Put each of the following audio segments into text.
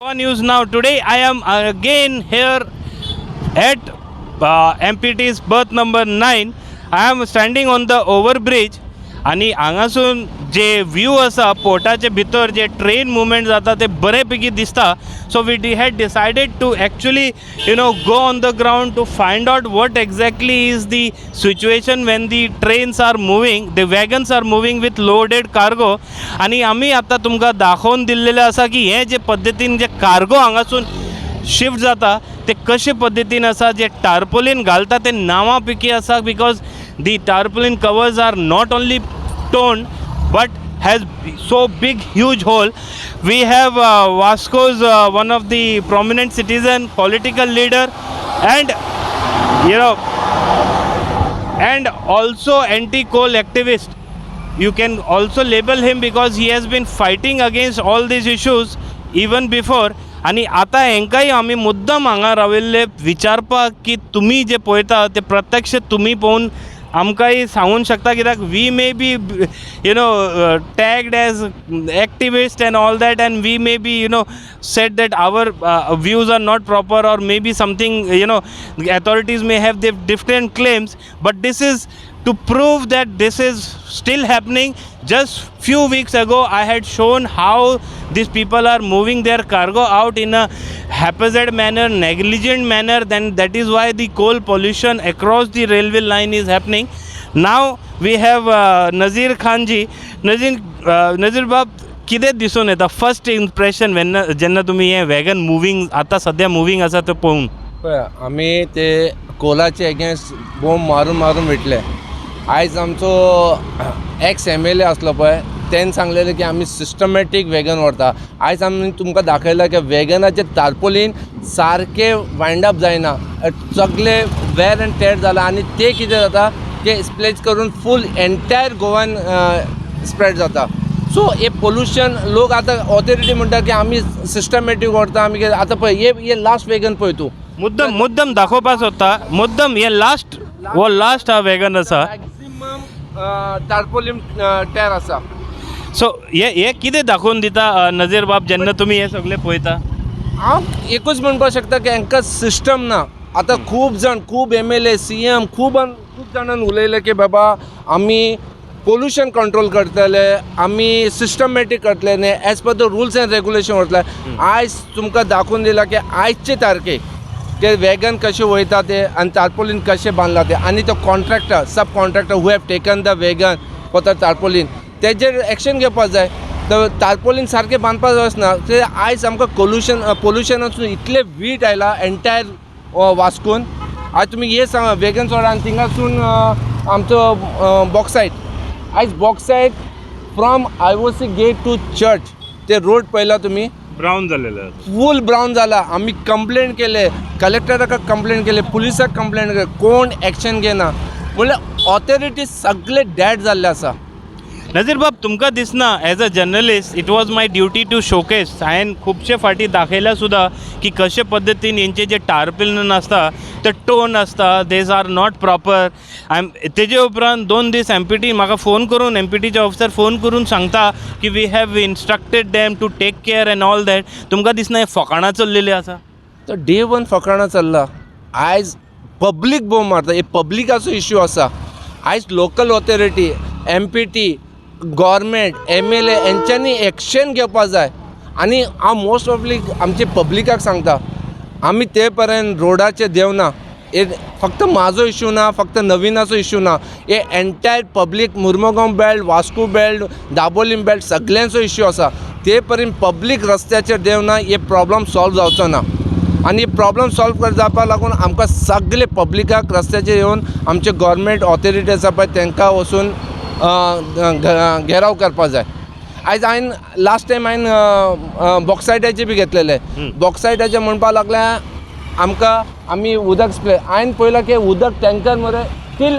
News now. Today I am again here at MPT's berth number 9. I am standing on the overbridge आणि हांगासून जे view आसा पोर्टाचे भितर जे train movement जाता ते बरेपैकी दिसता. So we had decided to actually go on the ground to find out what exactly is the situation when the trains are moving, the wagons are moving with loaded cargo. आणि आम्ही आतां तुमकां दाखोवन दिल्लेलें आसा की हे जे पद्दतीन जे कार्गो हांगासून शिफ्ट जाता ते कशे पद्दतीन आसा. जे टार्पोलीन घालता ते नांवां पैकी आसा because the tarpaulin covers are not only torn but has so big huge hole. We have Vasco's one of the prominent citizen, political leader, and and also anti-coal activist. You can also label him because he has been fighting against all these issues even before. आणि आता हेंकाय आमी मुद्दम हांगा राविल्ले विचारपाक की तुमी जे पळयता ते प्रत्यक्ष तुमी पळोवन आमकांय सांगूंक शकता, कित्याक we may be tagged as activist and all that, and we may be said that our views are not proper, or maybe something the authorities may have their different claims, but this is to prove that this is still happening. Just few weeks ago I had shown how these people are moving their cargo out in a haphazard manner, negligent manner. Then that is why the coal pollution across the railway line is happening. Now we have Nazir Khan ji. Nazir Bab, कितें दिसून येता first impression जेन्ना तुमी हे wagon moving आतां सद्या moving आसा ते पळोवन? पळय, आमी ते कोलाचे एगेन्स्ट बॉम्ब मारून विटले. आयज आमचो एक्स MLA आसलो पळय, तेणें सांगलेलें की आमी सिस्टमॅटीक वॅगन व्हरता. आयज आमी तुमकां दाखयलां की वॅगनाचे टार्पोलीन सारके वायंड अप जायना, सगळे वेर एंड टेर जाला. आनी ते कितें जाता की स्प्लेज करून फूल एंटायर गोवान स्प्रेड जाता. सो हे पोल्युशन लोक आतां ऑथॉरिटी म्हणटा की आमी सिस्टमॅटीक व्हरता, आमी आतां पळय हे लास्ट वॅगन पळय तूं. मुद्दम दाखोवपाक सोदता, मुद्दम हे लास्ट हा वॅगन आसा. मॅक्सिमम टार्पोलीन टेर आसा. सो हे कितें दाखोवन दिता नजीर बाब जेन्ना तुमी हे सगळे पळयता? हांव एकूच म्हणपाक शकता की हांकां सिस्टम ना. आतां खूब MLA CM खूब जाणांन उलयले की बाबा आमी पोल्युशन कंट्रोल करतले, आमी सिस्टमॅटीक करतले न्ही, as per the rules end regulation वतले. आयज तुमकां दाखोवन दिला की आयजचे तारखेक ते वॅगन कशें वयता ते आनी टार्पोलीन कशें बांदला ते. आनी तो contractor sub contractor who have taken the wagon for the tarpaulin तेजेर एक्शन घेवपाक जाय. टार्पोलीन सारकें बांदपाक वचना ते आयज आमकां पोल्युशनासून इतले वीट आयला एंटायर वास्कोन. आयज तुमी हे सांगा वॅगन सोडा आनी थिंगासून आमचो बॉक्सायट. आयज bauxite from IOC gate to church ते रोड पळयला तुमी, ब्रावन जालेलो, फूल ब्रावन जाला. आमी कंप्लेंट केले, कलेक्टराक कंप्लेंट केले, पुलिसाक कंप्लेंट केले, कोण एक्शन घेना. म्हणल्यार ऑथॉरिटी सगळे डॅड जाल्ले आसा. नजीर बाब, तुमकां दिसना as a journalist it was my duty to showcase? हांवें खुबशे फाटी दाखयल्या सुद्दां की कशे पद्दतीन हेंचे जे टार्पोलीन आसता ते टोन आसता, देज आर नॉट प्रॉपर. तेजे उपरांत 2 दीस MPT म्हाका फोन करून, MPTचे ऑफिसर फोन करून सांगता की we have instructed them to take care and all that. तुमकां दिसना हे फकाणां चल्लेले आसा? तो डे 1 फकाणां चल्ला. आयज पब्लीक बॉम्ब मारता, हे पब्लिकाचो इश्यू आसा. आयज local authority, MPT, government, MLA हेंच्यांनी एक्शन घेवपाक जाय. आनी हांव मोस्ट ऑफली आमचे पब्लिकाक सांगता, आमी ते पर्यंत रोडाचे देवना. हे फक्त म्हाजो इश्यू ना, फक्त नविनाचो इश्यू ना, हे entire public Mormugao belt, Vasco belt, Dabolim belt सगळ्यांचो इश्यू आसा. ते पर्यंत पब्लीक रस्त्याचेर देवना हे प्रॉब्लम सॉल्व जावचो ना. आनी प्रॉब्लम सॉल्व जावपा लागून आमकां सगळे पब्लिकाक रस्त्याचेर येवन आमचे गव्हर्मेंट ऑथॉरिटी आसा पळय तांकां वचून घेराव करपाक जाय. आयज हांवें लास्ट टायम बॉक्सायटाचे बी घेतलेले. बॉक्सायटाचे म्हणपाक लागले आमकां आमी उदक हांवें पळयलां की उदक टँकर मरे टील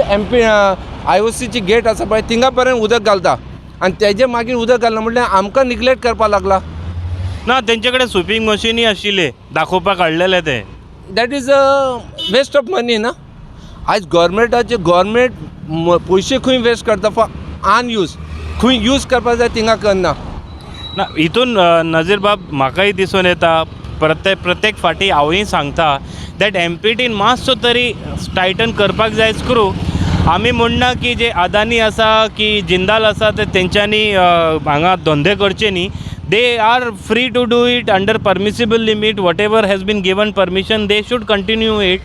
IOCची गेट आसा पळय थिंगा पर्यंत उदक घालता आनी तेजे मागीर उदक घालना म्हटल्यार आमकां निग्लेक्ट करपाक लागला. ना, तेंचे कडेन स्विपींग मशिनी आशिल्ले दाखोवपाक हाडलेले ते. That is a waste of money ना. आयज गव्हर्मेंट पयशे खंय वेस्ट करता फॉर अनयूज, खंय यूज करपाक जाय थिंगा करना. ना हितून नजीर बाब म्हाकाय दिसून येता प्रत्येक फाटी हांवूय सांगता दॅट एमपीटीन मातसो तरी टायटन करपाक जाय स्क्रू. आमी म्हणना की जे अदानी आसा की जिंदाल आसा ते तेंच्यांनी हांगा धंदे करचे न्ही. They are free to do it under permissible limit. Whatever has been given permission they should continue it.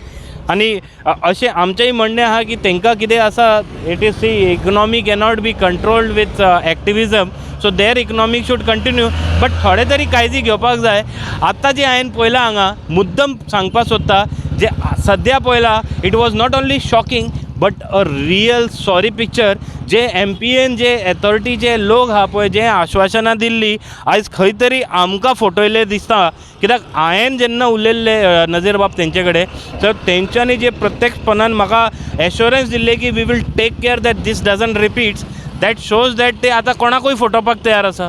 आनी अशें आमचेंय म्हणणें आहा की तांकां कितें आसा it is see economy cannot be controlled with activism. So their economic should continue. But थोडे तरी काळजी घेवपाक जाय. आतां जे हांवें पळयलां हांगा मुद्दम सांगपाक सोदता जे सद्या पळयलां it was not only shocking but a real sorry picture. जे एमपीएन जे एथॉरिटीचे लोक आहा पळय जे आश्वासनां दिल्लीं आयज खंय तरी आमकां फटयले दिसता. कित्याक हांवें जेन्ना उलयल्ले नजीर बाब तेंचे कडेन तर तेंच्यांनी जे प्रत्यक्षपणान म्हाका एश्युरन्स दिल्ले की we will take care that this doesn't repeats. That shows that ते आतां कोणाकूय फटोवपाक तयार आसा.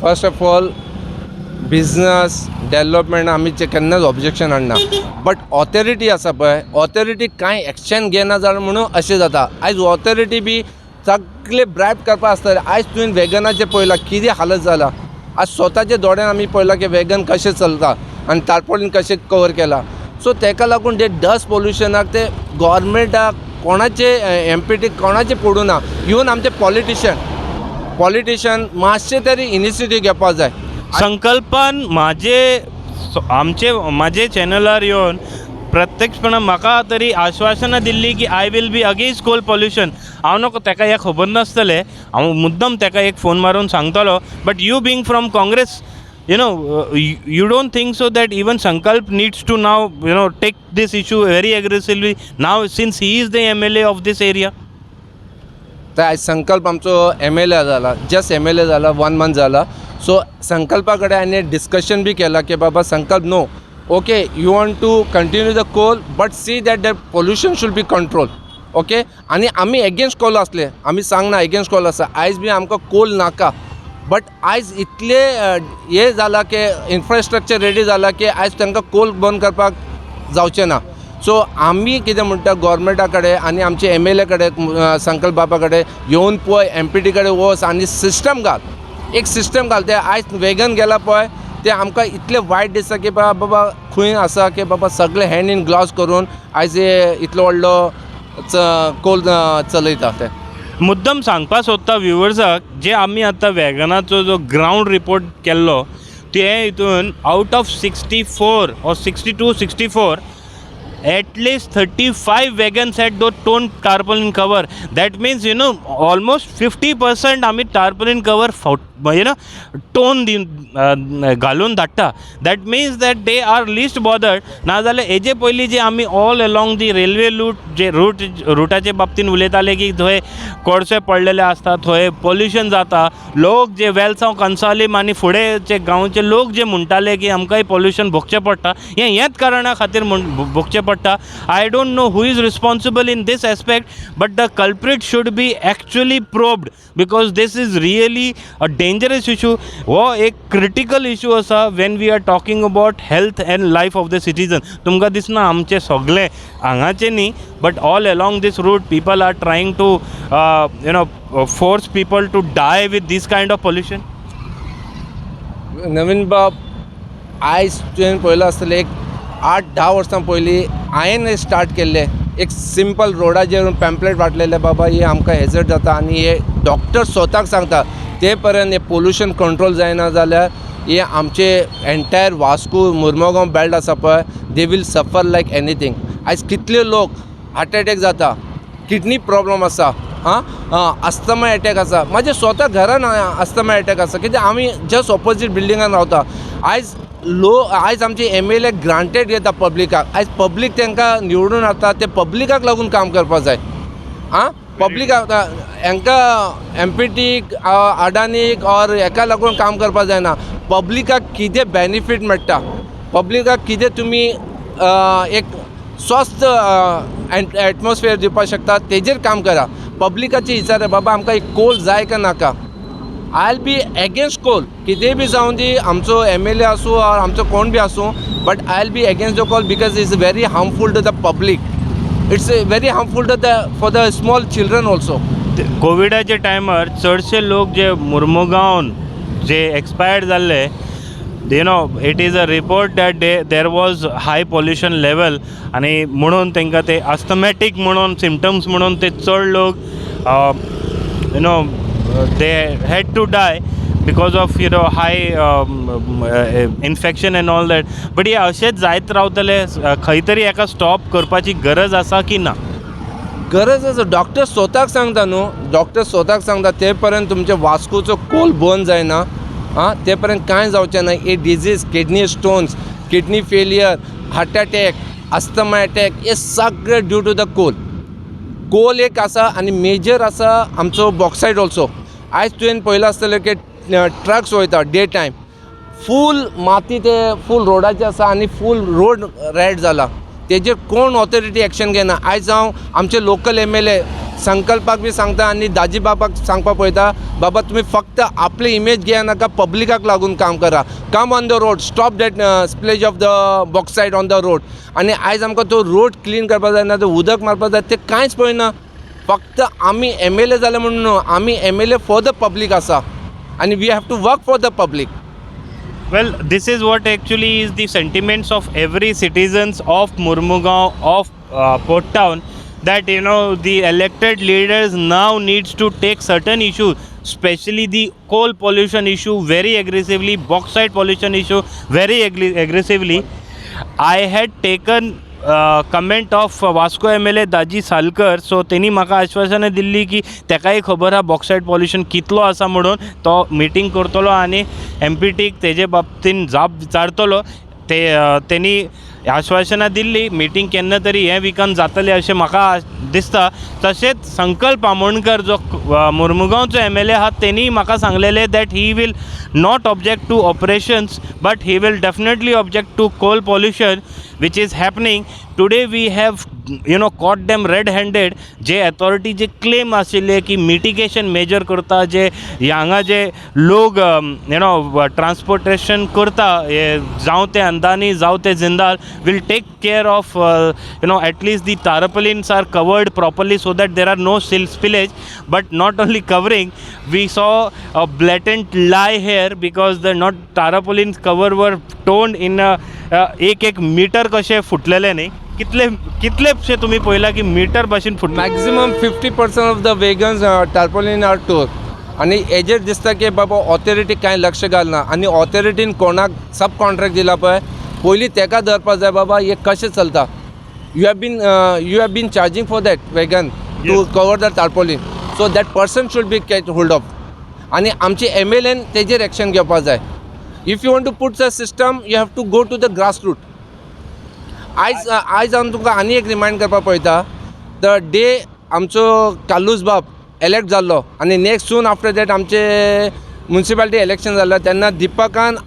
First of all business development आमी केन्नाच ऑब्जेक्शन हाडना. बट ऑथॉरिटी आसा पळय ऑथॉरिटी कांय एक्शन घेना जाल्यार म्हणून अशें जाता. आयज ऑथॉरिटी बी सगळे ब्रायब करपा आसतले. आयज तुवें वॅगनाचें पळयलां कितें हालत जाला. आज स्वताच्या दोळ्यान आमी पळयलां की वॅगन कशें चलता आनी टार्पोलीन कशें कवर केला. सो ताका लागून ते डस्ट पोल्युशनाक ते गव्हर्मेंटाक कोणाचे एमपीटी कोणाचें पडूं ना. इवन आमचे पॉलिटिशियन मातशें तरी इनिशिएटीव घेवपाक जाय. संकल्पान म्हाजे चॅनलार येवन प्रत्यक्षपणान म्हाका तरी आश्वासनां दिल्लीं की I will be against coal pollution. हांव नको ताका हें खबर नासतलें. हांव मुद्दम ताका एक फोन मारून सांगतलो. But you being from Congress you don't think so that even Sankalp needs to now take this issue very aggressively now since he is the MLA of this area? तर आज संकल्प आमचो MLA जाला जस्ट MLA जाला 1 month जाला. So संकल्पा कडेन हांवें discussion बी केला की बाबा Sankalp no okay you want to continue the coal but see that the pollution should be control. Okay आनी आमी एगेन्स्ट कोल आसले. आमी सांगना एगेन्स्ट कोल आसा. आयज बी आमकां कोल नाका. बट आयज इतले हे जाला की इन्फ्रास्ट्रक्चर रेडी जाला की आयज तांकां कोल बंद करपाक जावचें ना. सो आमी कितें म्हणटा गव्हर्मेंटा कडेन आनी आमचे MLA कडेन संकल्प बाबा कडेन येवन पळय MPT कडेन वच आनी सिस्टम घाल. एक सिस्टम घाल. ते आयज वॅगन गेला पळय ते आमकां इतलें वायट दिसता की बाबा खंय आसा की बाबा सगळे हँड इन ग्लोव्स करून आयज इतलो व्हडलो कोल चलयता. ते मुद्दम सांगपाक सोदता व्ह्युअर्साक जे आमी आतां वॅगनाचो जो ग्रावंड रिपोर्ट केल्लो ते हितून out of 64 or 62 64 at least 35 wagons had those torn tarpaulin cover. That means almost 50% आमी tarpaulin cover torn घालून धाडटा. That means that they are least bothered. नाजाल्यार हेजे पयलीं जे आमी ऑल अलॉंग दी रेल्वे रुटाचे बाबतींत उलयताले की थंय कोळसे पडलेले आसता थंय पोल्युशन जाता. लोक जे वेलसांव कन्सालीम आनी फुडेंचे गांवचे लोक जे म्हणटाले की आमकांय पोल्युशन भोगचें पडटा हेंच कारणा खातीर भोगचें पडटा. I don't know who is responsible in this aspect, but the culprit should be actually probed because this is really a dangerous issue. हो एक critical issue आसा when we are talking about health and life of the citizen. तुमकां दिसना आमचे सगळे हांगाचे न्ही but all along this route people are trying to force people to die with this kind of pollution. नवीन बाब आयज तुवें पळयलां आसतलें एक 8-10 वर्सां पयलीं हांवें स्टार्ट केल्लें एक सिंपल रोडाचेर पॅम्पलेट वाटलेले बाबा हे आमकां हेजर्ड जाता आनी हे डॉक्टर स्वताक सांगता ते पर्यंत हे पोल्युशन कंट्रोल जायना जाल्यार हे आमचे एंटायर वास्को मुर्मुगांव बेल्ट आसा पळय दे वील सफर लायक एनीथींग. आयज कितले लोक हार्ट एटॅक जाता किडनी प्रॉब्लम आसा अस्थमा एटॅक आसा. म्हाजे स्वता घरान अस्थमा एटॅक आसा कित्याक आमी जस्ट ऑपोजीट बिल्डिंगान रावता. आयज आमचे MLA ग्रांटेड घेता पब्लिकाक. आयज पब्लीक तांकां निवडून हाडटा ते पब्लिकाक लागून काम करपाक जाय. पब्लिकाक हांकां MPTक अडानीक ऑर हेका लागून काम करपाक जायना. पब्लिकाक कितें बेनिफीट मेळटा पब्लिकाक कितें तुमी एक स्वस्थ एटमॉस्फियर दिवपाक शकता तेजेर काम करा. पब्लिकाची विचार बाबा आमकां एक कोल जाय का नाका. I will be against coal कितें बी जावं दी आमचो MLA आसूं ऑर आमचो कोण बी आसूं but I will be against the coal because it's very harmful to the public. It's very harmful to for the small children also. कोविडाच्या टायमार चडशे लोक जे मुर्मुगांवन जे एक्सपायर्ड जाल्ले, you know it is a report that there was high pollution level आनी म्हणून तांकां ते अस्थमॅटीक म्हणून सिमटम्स म्हणून ते चड लोक you know they had to die because of you know high infection and all that. But हे अशेंच जायत रावतले, खंय तरी हाका स्टॉप करपाची गरज आसा की ना? गरज आसा. डॉक्टर स्वताक सांगता न्हू, डॉक्टर स्वताक सांगता ते पर्यंत तुमचे वास्कोचो कोल बंद जायना ते पर्यंत कांय जावचें ना. हे disease, kidney stones, kidney failure, heart attack, asthma attack, हे सगळे due to the coal. Coal एक आसा आनी मेजर आसा आमचो बॉक्सायड ऑल्सो. आयज तुवें पळयलां आसतलें की ट्रक्स वयता डे टायम, फूल माती ते फूल रोडाचे आसा आनी फूल रोड रेड जाला. तेजेर कोण ऑथॉरिटी एक्शन घेना. आयज हांव आमचे लोकल MLA संकल्पाक बी सांगता आनी दाजी बाबाक सांगपाक पळयता, बाबा तुमी फक्त आपली इमेज घेया नाका, पब्लिकाक लागून काम करा. Come on the road, stop that spillage of the bauxite on the road. आनी आयज आमकां तो रोड क्लीन करपाक जाय ना, तो उदक मारपाक जाय, ते कांयच पळयना. फक्त आमी MLA जाले म्हणून न्हू, आमी MLA फॉर द पब्लीक आसा आनी we have to work for the public. Well, this is what actually is the sentiments of every citizens of Murmugaon, of Port Town, that you know the elected leaders now needs to take certain issues, especially the coal pollution issue very aggressively, bauxite pollution issue very aggressively. I had taken comment of Vasco MLA Daji Salkar, so तेणी म्हाका आश्वासनां दिल्ली की तेकाय खबर आहा bauxite pollution कितलो आसा म्हणून. तो meeting करतलो आनी MPTक तेजे बाबतीन जाप विचारतलो. तेणी आश्वासनां दिल्ली. मिटींग केन्ना तरी हे विकान जातलें अशें म्हाका दिसता. तशेंच संकल्प आमोणकर जो मुर्मुगांवचो MLA आहा, तेणी म्हाका सांगलेलें that he will not object to operations, but he will definitely object to coal pollution which is happening. Today we have you know caught them red handed. जे अथॉरिटी जे क्लेम आशिल्ले की मिटिगेशन मेजर करता, जे हांगा जे लोक you no transportation करता, जावं ते अंदानी जावं ते Jindal, will take care of you know at least the tarpaulins are covered properly so that there are no spillage. But not only covering, we saw a blatant lie here because the not tarpaulins cover were toned in एक metre कशें फुटलेले न्ही. कितलेशे तुम्ही पळयला की metre भाशेन फुटले. Maximum 50% of the wagons tarpaulin are torn. आनी हेजेर दिसता की बाबा ऑथॉरिटी कांय लक्ष घालना आनी ऑथॉरिटीन कोणाक सब कॉन्ट्रॅक्ट दिला पळय, पयलीं तेका धरपाक जाय बाबा हे कशें चलता. You have been charging for that wagon to cover the tarpaulin, so that person should be catch hold of. आनी आमचे MLAन तेजेर एक्शन घेवपाक जाय. If you want to put the system, you have to go to the grass root. आयज हांव तुमकां आनी एक रिमायंड करपाक पळयता, द डे आमचो कालूस बाब इलेक्ट जाल्लो आनी नेक्स्ट सून आफ्टर दॅट आमचे म्युन्सिपालिटी इलेक्शन जाल्लें, तेन्ना दिपकान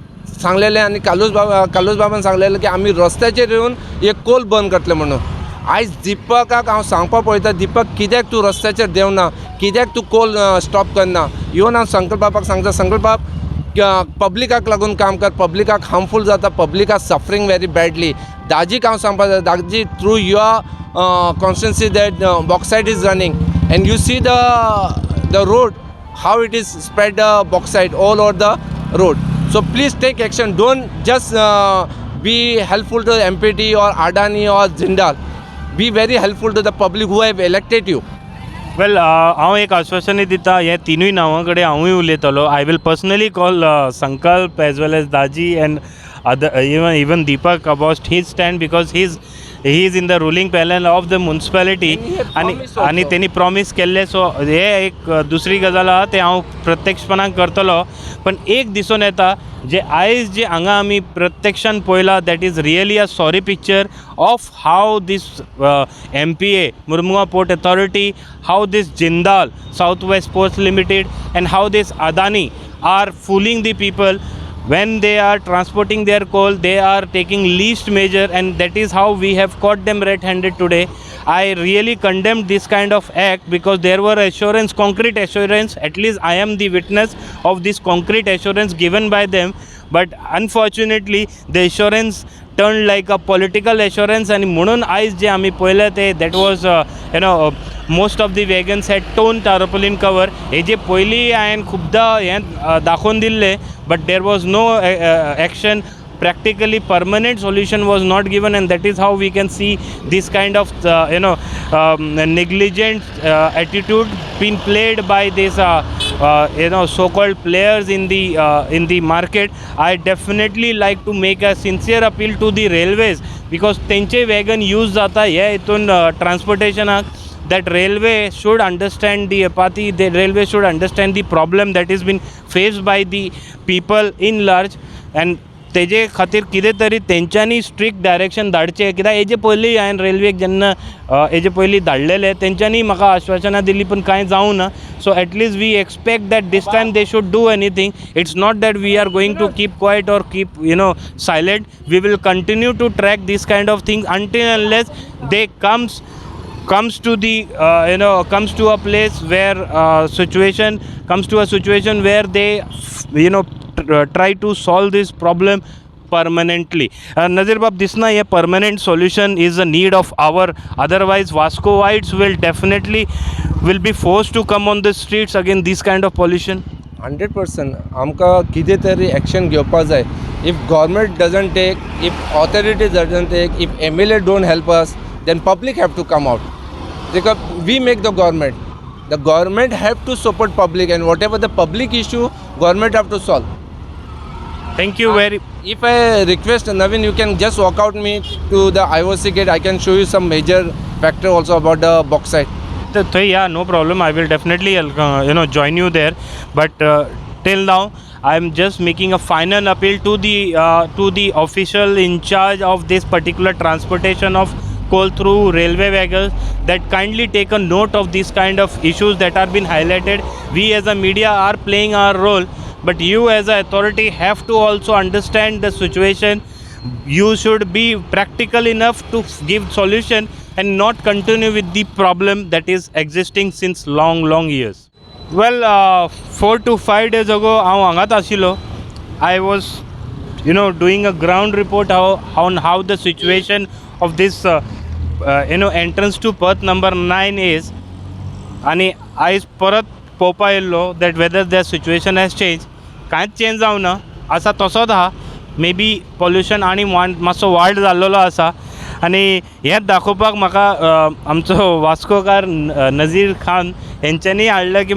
सांगलेलें आनी कालूस बाबान सांगलेलें की आमी रस्त्याचेर येवन एक कोल बंद करतले म्हणून. आयज दिपकाक हांव सांगपाक पळयता, दिपक कित्याक तूं रस्त्याचेर देवना, कित्याक तूं कोल स्टॉप करना. इवन हांव संकल्प बाबाक सांगता, संकल्प बाब पब्लिकाक लागून काम कर, पब्लिकाक हार्मफूल जाता, public are suffering very badly. दाजीक हांव सांगपाक जाय, Daji through your constituency that bauxite is running and you see the road how it is spread bauxite all over the road. So please take action. Don't just be helpful to MPT or Adani or Jindal. Be very helpful to the public who have elected you. वेल हांव एक आश्वासनूय दिता, हे तिनूय नांवां कडेन हांवूय उलयतलो. I will personally call Sankalp as well as Daji and even Deepak about his stand because he is in the ruling panel of the municipality आणि त्यांनी प्रॉमिस केल्ले. सो हे एक दुसरी गजाल आहा ते हांव प्रत्यक्षपणान करतलो. पण एक दिसून येता जे आयज जे हांगा आमी प्रत्यक्षान पळयला, that is really a sorry picture of how this MPA Mormugao port authority, how this Jindal south west ports limited and how this Adani are fooling the people. When they are transporting their coal, they are taking least measure, and that is how we have caught them red-handed today. I really condemn this kind of act because there were assurance, concrete assurance, at least I am the witness of this concrete assurance given by them, but unfortunately the assurance turned like a political assurance. आणि म्हणून आयज जे आमी पळयले ते that was most of the wagons had torn tarpaulin cover. हे जे पयलीं हांवें खुबदां हें दाखोवन दिल्लें, but there was no action. Practically permanent solution was not given, and that is how we can see this kind of negligent attitude being played by this so-called players in the market. I definitely like to make a sincere appeal to the railways, because तेंचे wagon use जाता हे हितून transportationाक. That railway should understand the apathy. The railway should understand the problem that is being faced by the people in large, and तेजे खातीर कितें तरी तेंच्यांनी strict direction धाडचें. कित्याक हेजे पयलीं हांवें रेल्वेक जेन्ना हेजे पयलीं धाडलेले तेंच्यांनी म्हाका आश्वासनां दिल्लीं, पूण कांय जावं ना. So at least we expect that this time they should do anything. It's not that we are going to keep quiet or keep silent. We will continue to track this kind of things until unless they comes to the comes to a place where situation where they try to solve this problem permanently. Nazir Bab, दिसना ये permanent solution is a need of hour. Otherwise Vascoites will definitely be forced to come on the streets against this kind of pollution. 100% आमकां कितें तरी action घेवपा जाय. If government doesn't take, if authorities doesn't take, if MLA don't help us, then public have to come out, because we make the government. The government have to support public, and whatever the public issue, government have to solve. Thank you very. If I request Navin, you can just walk out me to the IOC gate. I can show you some major factor also about the bauxite. Yeah, no problem. I will definitely join you there. But till now, I am just making a final appeal to the official in charge of this particular transportation of coal through railway vehicles, that kindly take a note of these kind of issues that are being highlighted. We as a media are playing our role, but you as an authority have to also understand the situation. You should be practical enough to give solution and not continue with the problem that is existing since long years. Well, 4 to 5 days ago हांव हांगाच आशिल्लो. I was doing a ground report on how the situation of this entrance to Perth number 9 is, आणि आयज परत पळोवपा येयल्लो that whether the situation has changed. कांयच change जावना, आसा तसोच आहा. मे बी पॉल्युशन आनी मातसो वाड जाल्लो आसा. आनी हेंच दाखोवपाक म्हाका आमचो वास्कोकार नजीर खान हेंच्यांनी हाडलें की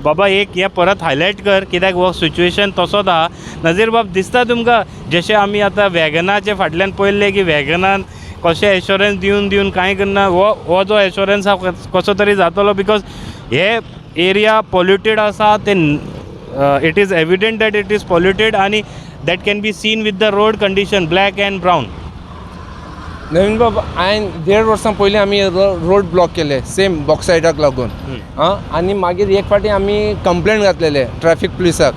बाबा एक हें परत हायलायट कर, कित्याक हो सिच्युएशन तसोच आहा. नजीर बाब, दिसता तुमकां जशें आमी आतां वॅगनाचे फाटल्यान पळयल्लें की वॅगनान कशें एश्योरन्स दिवन कांय करना, हो जो एश्योरन्स आहा कसो तरी जातलो, बिकॉज हे एरिया पॉल्युटेड आसा. ते it is evident that it is polluted, and that can be seen with the road condition, black and brown. नवीन बाब, हांवें 1.5 वर्सां पयलीं आमी रोड ब्लॉक केले सेम बॉक्सायडाक लागून. आनी मागीर एक फावटी आमी कंप्लेंट घातलेले ट्रॅफिक पुलिसाक,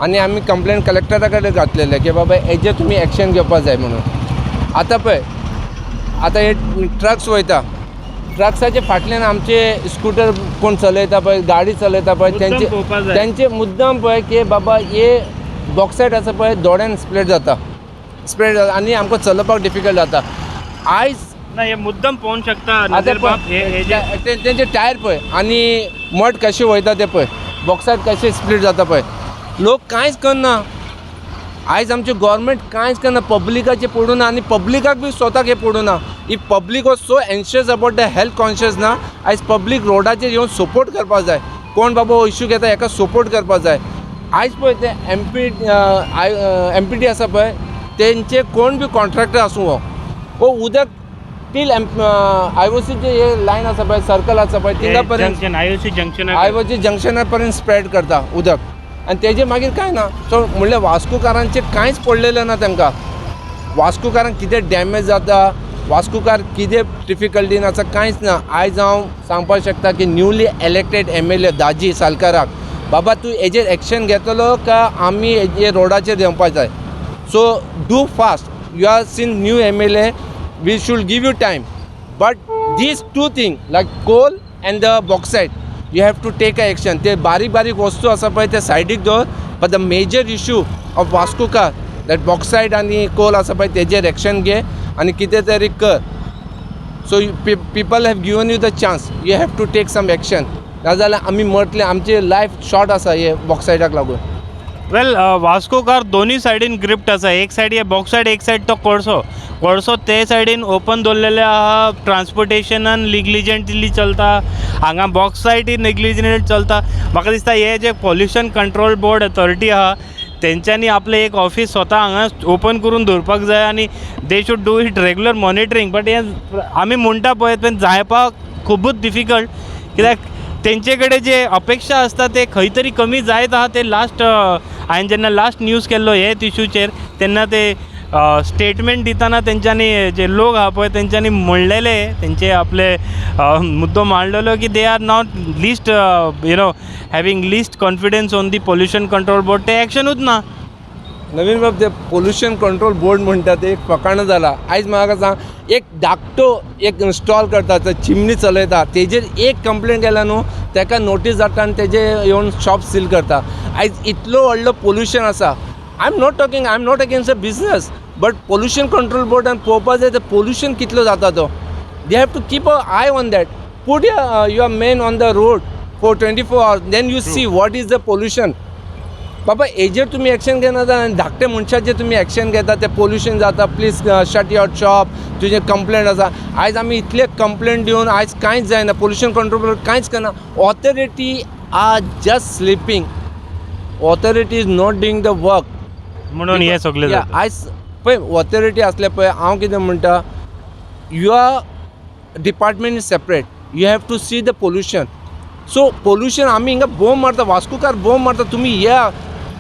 आनी आमी कंप्लेंट कलेक्टरा कडेन घातलेले की बाबा हेजेर तुमी एक्शन घेवपा जाय म्हणून. आतां पळय, आतां हे ट्रक्स वयता, ट्रक्साचे फाटल्यान आमचे स्कूटर कोण चलयता पळय, गाडी चलयता पळय, तेंचे मुद्दाम पळय की बाबा हे बॉक्सायट आसा पळय दोड्यान स्प्रेड जाता आनी आमकां चलोवपाक डिफिकल्ट जाता. आयज ना हे मुद्दम पळोवंक शकता. तेंचे टायर पळय आनी मड कशें वयता ते पळय, बॉक्सायट कशें स्प्लिट जाता पळय. लोक कांयच करना. आयज आमचे गव्हर्मेंट कांयच करना, पब्लिकाचें पडूना, आनी पब्लिकाक बी स्वताक हें पडूना. If public was so anxious about the health conscious ना, आयज पब्लीक रोडाचेर येवन सपोर्ट करपा जाय. कोण बाबा हो इश्यू घेता हेका सपोर्ट करपा जाय. आयज पळय ते MPT आसा पळय, तेंचे कोण बी कॉन्ट्रॅक्टर आसूं हो उदक टील IOCचे हे लायन आसा पळय, सर्कल आसा पळय, थिंगा पर्यंत IOC जंक्शना पर्यंत स्प्रेड करता उदक, आनी तेजे मागीर कांय ना. सो म्हणल्यार वास्कोकारांचेर कांयच पडलेलें ना तांकां. वास्कोकारांक कितें डॅमेज जाता, वास्कोकार कितें डिफिकल्टीन आसा, कांयच ना. आयज हांव सांगपाक शकता की न्यूली इलेक्टेड MLA दाजी सालकाराक, बाबा तूं हेजेर एक्शन घेतलो का आमी हे रोडाचेर देंवपा जाय. So do fast. You are seen new MLA, we should give you time, but these 2 thing like coal and the bauxite you have to take a action. ते बारीक बारीक वस्तू आसा पळय ते सायडीक दवर, but the major issue of वास्कोकार दॅट बॉक्सायट आनी कोल आसा पळय तेजेर एक्शन घे आनी कितें तरी कर. So people have given you the chance, you have to take some action. नाजाल्यार आमी मरतले, आमचे लायफ शॉर्ट आसा हे बॉक्सायडाक लागून. वेल वास्कोकार दोनी सायडीन ग्रिप्ट आसा. एक सायड हे बॉक्सायड, एक सायड तो कोळसो ते सायडीन ओपन दवरलेले आहा. ट्रान्सपोर्टेशनान निग्लिजंटली चलता, हांगा बॉक्सायड नेग्लिजंट चलता. म्हाका दिसता हे जे पॉल्युशन कंट्रोल बोर्ड अथॉरिटी आहा तेंच्यांनी आपलें एक ऑफिस स्वता हांगा ओपन करून दवरपाक जाय आनी दे should do it regular monitoring. But हे आमी म्हणटा पळय तें जावपाक खूबच डिफिकल्ट, कित्याक तेंचे कडेन जे अपेक्षा आसता ते खंय तरी कमी जायत आहा. ते लास्ट हांवें जेन्ना लास्ट न्यूज केल्लो हेच इश्यूचेर तेन्ना ते स्टेटमेंट दितना तेंच्यांनी जे लोक आहा पळय तेंच्यांनी म्हणलेले, तेंचे आपले मुद्दो मांडलेलो की they are not list having list confidence on the pollution control board. ते एक्शनूच ना. नवीन बाब ते पोल्युशन कंट्रोल बोर्ड म्हणटा ते एक फकाणो जाला. आयज म्हाका सांग, एक धाकटो एक स्टॉल करता, ते चिमणी चलयता, तेजेर एक कंप्लेंट केल्या न्हू ताका नोटीस जाता आनी तेजे येवन शॉप सील करता. आयज इतलो व्हडलो पोल्युशन आसा. I am not against a business, but pollution control बोर्डान पळोवपाक जाय ते पोल्युशन कितलो जाता तो. They have to keep a eye on that. Put your men on the road for 24 hours, then you see what is the pollution. बाबा हेजेर तुमी एक्शन घेनात आनी धाकटे मनशाचेर तुमी एक्शन घेता, ते पोल्युशन जाता, प्लीज शट युअर शॉप, तुजे कंप्लेंट आसा. आयज आमी इतले कंप्लेंट दिवन आयज कांयच जायना. पोल्युशन कंट्रोल बोर्ड कांयच करना. Authority are just sleeping. Authority is not doing the work म्हणून हे सगळे जाता. आयज पळय ऑथॉरिटी आसले पळय, हांव कितें म्हणटा, your department is separate, you have to see the pollution. So pollution आमी हिंगा बोंब मारता, वास्कोकार बोंब मारता. तुमी या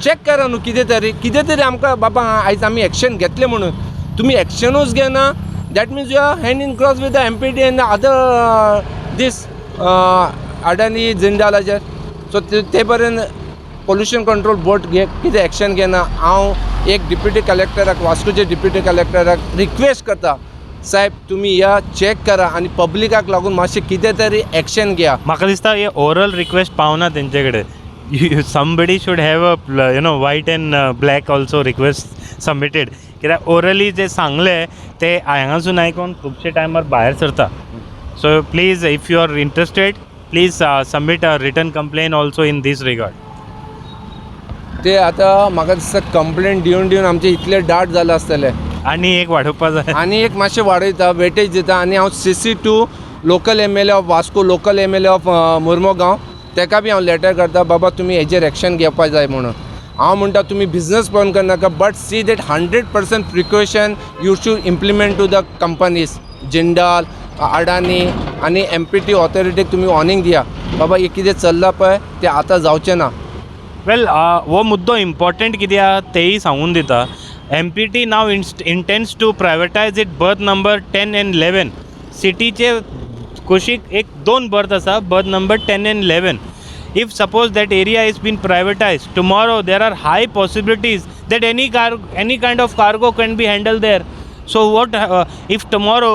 चॅक करा न्हू कितें तरी आमकां बाबा आयज आमी एक्शन घेतले म्हणून. तुमी एक्शनूच घेना, that means you are hand in cross with the MPD and other these Adani जिंदालाचेर. सो ते पर्यंत पोल्युशन कंट्रोल बोर्ड कितें एक्शन घेना. हांव एक डिप्युटी कलेक्टराक, वास्कोचे डिप्युटी कलेक्टराक रिक्वेस्ट करता, साहेब तुमी या चॅक करा आनी पब्लिकाक लागून मातशें कितें तरी एक्शन घेया. म्हाका दिसता हे ओरल रिक्वेस्ट पावना तेंचे कडेन. Somebody should have a white and black also request submitted, कित्याक ओरली जे सांगले ते हांगासून आयकून खुबशे टायमार भायर सरता. So please if you are interested please submit a written complain also in this regard. ते आतां म्हाका दिसता कंप्लेंट दिवन आमचे इतले डाट जाले आसतले. आनी एक वाडोवपा जाय. आनी एक मातशें वाडयता, वेटेज दिता. आनी हांव CC2 local MLA of Vasco, local MLA of Mormugao, ताका बी हांव लेटर करता, बाबा तुमी हेजेर एक्शन घेवपाक जाय म्हणून. हांव म्हणटा तुमी बिजनस बंद करनाका, but see that 100% precaution you should implement to the companies. Jindal, Adani आनी MPT ऑथॉरिटीक तुमी वॉर्निंग दिया, बाबा हे कितें चल्लां पळय तें आतां जावचें ना. वेल हो मुद्दो इम्पॉर्टंट कित्याक तेय सांगून दिता. MPT now intends to privatise it berth number 10 and 11. सिटीचे कुशीक एक 2 बर्थ आसा, berth number 10 and 11. If suppose that area is been privatized, tomorrow there are high possibilities that any kind of cargo can be handled there. So what if tomorrow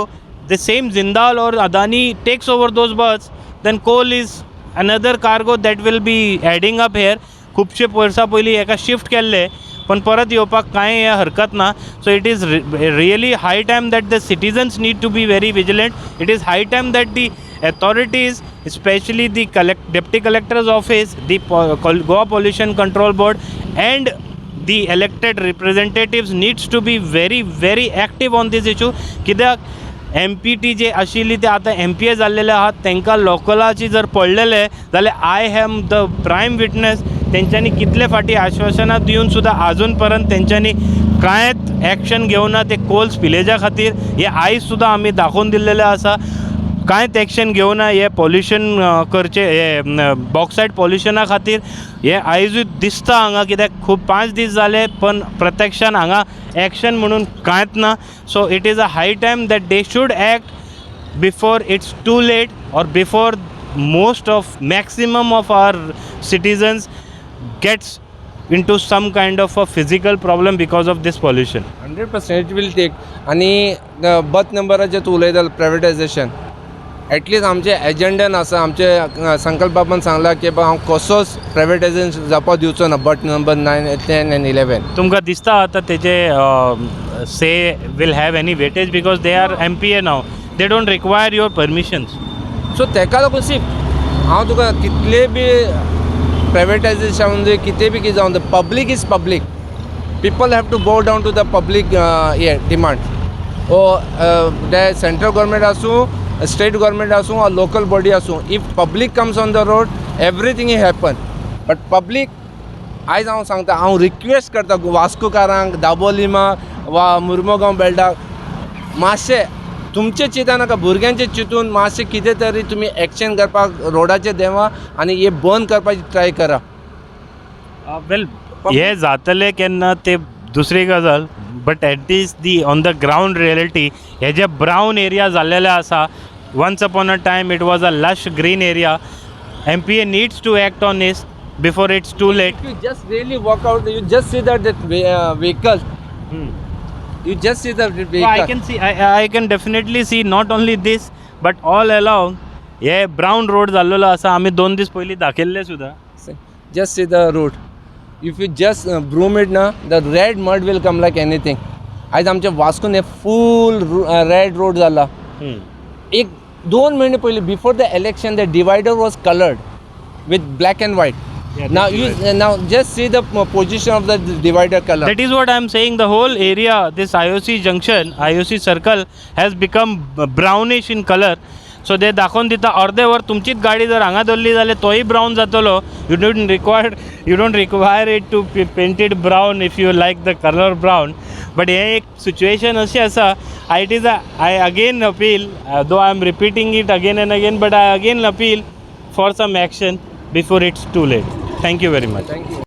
the same Jindal or Adani takes over those berths, then coal is another cargo that will be adding up here. खुबशे वर्सां पयलीं एका shift केल्ले, पण परत येवपाक कांय हरकत ना. So it is really high time that the citizens need to be very vigilant. It is high time that the authorities, especially the deputy collector's office, the Goa Pollution Control Board and the elected representatives needs to be very active on this issue. कित्याक MPT जे आशिल्ली ते आतां MPA जाल्लेले आहात, तांकां लोकलाची जर पडलेले जाल्यार I am the prime witness. तेंच्यांनी कितले फाटी आश्वासनां दिवन सुद्दां आजून पर्यंत तेंच्यांनी कांयच एक्शन घेवना. ते कोल स्पिलेजा खातीर हे आयज सुद्दां आमी दाखोवन दिल्लेले आसा. कांयच एक्शन घेवना हे पॉल्युशन करचे, हे बॉक्सायड पॉल्युशना खातीर. हे आयजूच दिसता हांगा, कित्याक खूब 5 दीस जाले पण प्रत्यक्षान हांगा एक्शन म्हणून कांयच ना. So it is a high time that they should act before it's too late or before most of maximum of our citizens gets into some kind of a physical problem because of this pollution. 100% it will take. आनी birth नंबराचेर तूं उलयता प्रायवेटायजेशन, at least आमचे एजेंडान आसा, आमचे संकल्प बाबान सांगला की हांव कसोच प्रायवेटायजेशन जावपाक दिवचो ना. Berth number 9, 10 and 11. तुमकां दिसता आतां तेजे say will have any weightage because they are MPA now. they don't require your permissions. So तेका लागून सी हांव तुका कितले बी प्रायवेटायजेशन जावन दी कितें बी कितें जावन दी public is public people have to bow down to the public हे डिमांड ओ ते सेंट्रल गव्हर्मेंट आसूं स्टेट गव्हर्मेंट आसूं ऑर लोकल बॉडी आसूं if public comes on the road everything is happen but public आयज हांव सांगता हांव रिक्वेस्ट करता वास्कोकारांक दाबोलीमाक वा मुर्मगांव बेल्टाक मातशें तुमचे चिंता नाका भुरग्यांचे चिंतून मातशें कितें तरी तुमी एक्शन करपाक रोडाचेर देवा आनी हे बंद करपाची ट्राय करा वेल हे जातले केन्ना ते दुसरी गजाल but at least the on the ground reality हे जे ब्रावन एरिया जाल्लेले आसा once upon a time it was a lush green area MPA needs to act on this before it's too late. If you just really walk out, you just see that vehicle. You just see the vehicle. I can see, I can definitely see not only this but all along हे brown road जाल्लो आसा आमी 2 दीस पयलीं दाखयल्ले सुद्दां. Just see the road. If you just broom it now, the red mud will come like anything. आज आमच्या वास्कोन हे फूल red road जाला. एक 2 महिने पयलीं before the election the divider was coloured with black and white. Now just see the position of the divider color. That is what I am saying. The whole area, this IOC junction, IOC circle has become brownish in color. So they दाखोवन दिता अर्दे वर तुमचीच गाडी जर हांगा दवरली जाल्यार तोय ब्रावन जातलो. You don't require it to paint it brown if you like the color brown. But हे एक situation अशी आसा. I again appeal, though I am repeating it again and again, but I again appeal for some action before it's too late. Thank you very much. Thank you.